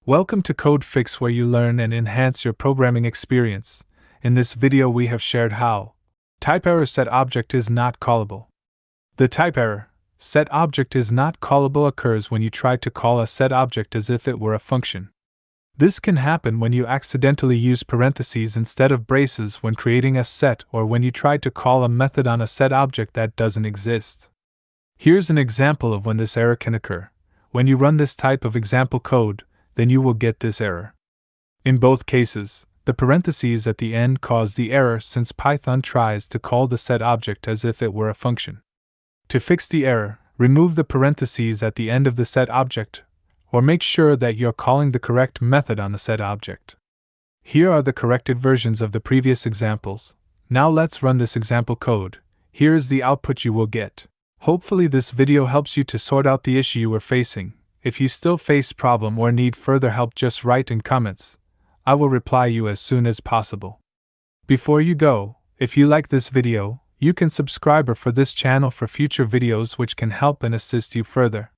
Welcome to Code Fix, where you learn and enhance your programming experience. In this video we have shared how TypeError set object is not callable. The TypeError set object is not callable occurs when you try to call a set object as if it were a function. This can happen when you accidentally use parentheses instead of braces when creating a set, or when you try to call a method on a set object that doesn't exist. Here's an example of when this error can occur. When you run this type of example code, then you will get this error. In both cases, the parentheses at the end cause the error since Python tries to call the set object as if it were a function. To fix the error, remove the parentheses at the end of the set object, or make sure that you're calling the correct method on the set object. Here are the corrected versions of the previous examples. Now let's run this example code. Here is the output you will get. Hopefully this video helps you to sort out the issue you are facing. If you still face problem or need further help, just write in comments. I will reply you as soon as possible. Before you go, if you like this video, you can subscribe for this channel for future videos which can help and assist you further.